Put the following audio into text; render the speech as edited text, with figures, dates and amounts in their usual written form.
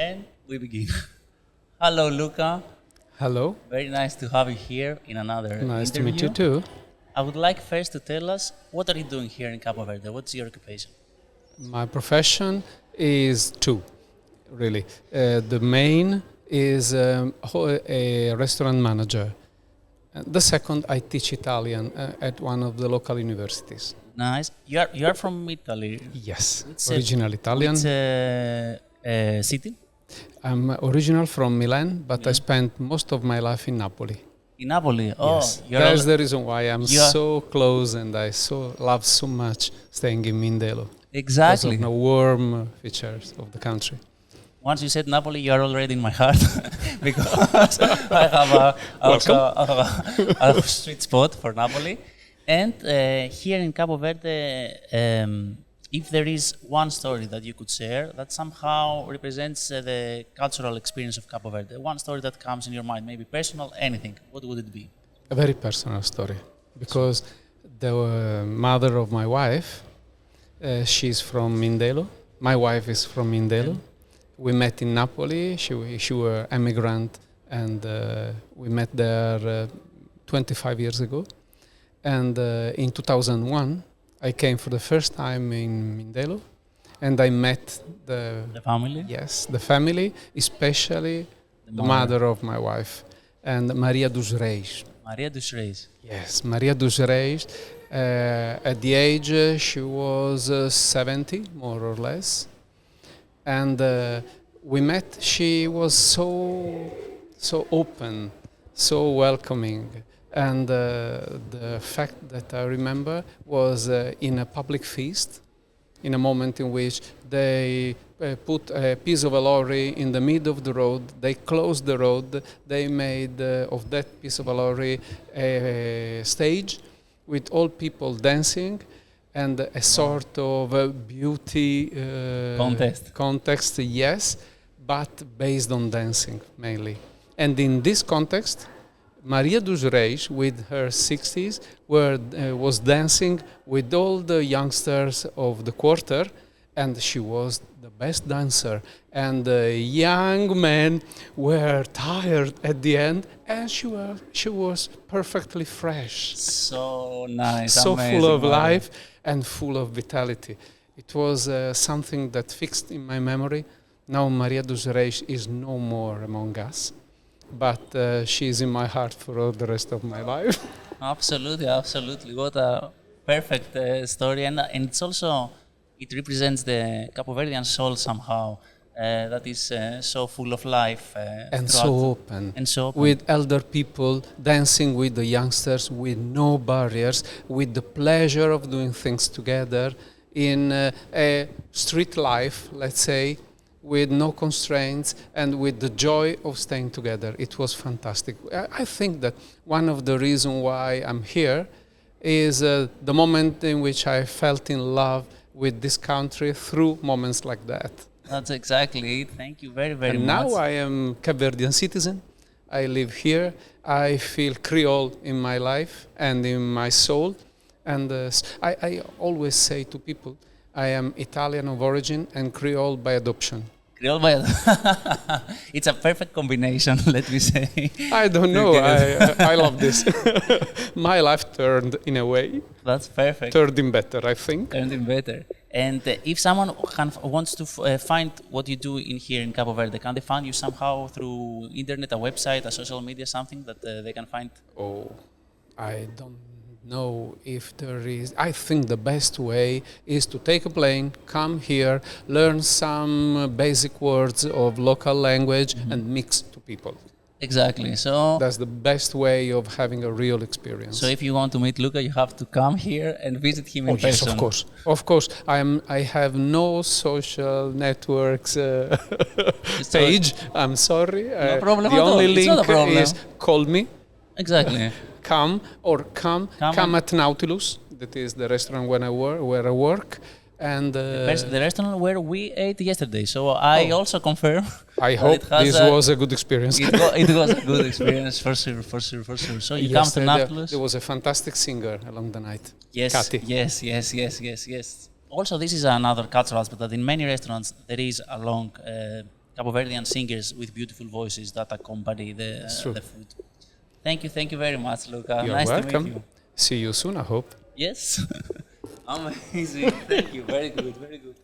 And we begin. Hello, Luca. Hello, Very nice to have you here in another nice to interview. meet you too. I would like first to tell us what are you doing here in Capo Verde? What's your occupation? My profession is two, really. The main is a restaurant manager. And the second, I teach Italian at one of the local universities. Nice. You are from Italy. Yes, Which, original Italian. Which city? I'm original from Milan, but I spent most of my life in Napoli. In Napoli. Oh, Yes, you're that's al- the reason why I'm you are- so close and I so love so much staying in Mindelo because exactly. of the warm features of the country. Once you said Napoli, you are already in my heart because I have a street spot for Napoli. And here in Cabo Verde, if there is one story that you could share that somehow represents the cultural experience of Cabo Verde, one story that comes in your mind, maybe personal, anything, what would it be? A very personal story because the mother of my wife, she's from Mindelo. My wife is from Mindelo. We met in Napoli. She were immigrant, and we met there 25 years ago. And in 2001, I came for the first time in Mindelo, and I met The family? the family, especially the mother of my wife, and Maria dos Reis. Maria dos Reis. Yes, Maria dos Reis. At the age she was 70, more or less, and we met. She was so open, so welcoming, and the fact that I remember was in a public feast, in a moment in which they put a piece of a lorry in the middle of the road. They closed the road. They made of that piece of a lorry a stage with all people dancing and a sort of a beauty context, yes, but based on dancing mainly. And in this context, Maria dos Reis, with her 60s, was dancing with all the youngsters of the quarter, and she was the best dancer. And the young men were tired at the end, and she was perfectly fresh, So nice. so amazing, full of Maria. life and full of vitality. It was something that fixed in my memory. Now Maria dos Reis is no more among us, but she is in my heart for all the rest of my life. Absolutely, absolutely. What a perfect story, and it's also it represents the Capo Verdean soul somehow. That is so full of life And throughout- so open. and so open. With elder people dancing with the youngsters with no barriers, with the pleasure of doing things together in a street life, let's say, with no constraints and with the joy of staying together. It was fantastic. I think that one of the reasons why I'm here is the moment in which I felt in love with this country through moments like that. That's exactly it. Thank you very, very And much. now I am Cape Verdean citizen. I live here. I feel Creole in my life and in my soul. And I always say to people, I am Italian of origin and Creole by adoption. Creole by- it's a perfect combination, let me say. I don't know. Okay. I love this. My life turned in a way, That's perfect. turned in better, I think. Anything better. And if someone wants to find what you do in here in Cabo Verde, can they find you somehow through internet, a website, a social media, something that they can find? Oh, I don't know if there is. I think the best way is to take a plane, come here, learn some basic words of local language, and mix to people. Exactly. So, That's the best way of having a real experience. so if you want to meet Luca, you have to come here and visit him in Oh, yes, person. of course, of course. I have no social networks page. I'm sorry. No problem The at all. only It's not a link problem. is call me. Exactly. Come Come at Nautilus. That is the restaurant where I work, and The restaurant where we ate yesterday. So I also confirm. I that hope it has this a- was a good experience. It was a good experience for sure, for sure, for sure. So you come to Yesterday Naples. there was a fantastic singer along the night. Yes, Kati. yes. Also, this is another cultural aspect that in many restaurants there is a long Capo Verdean singers with beautiful voices that accompany the food. Thank you very much, Luca. You're nice welcome. to meet you. See you soon, I hope. Yes. Amazing. Thank you. Very good. Very good.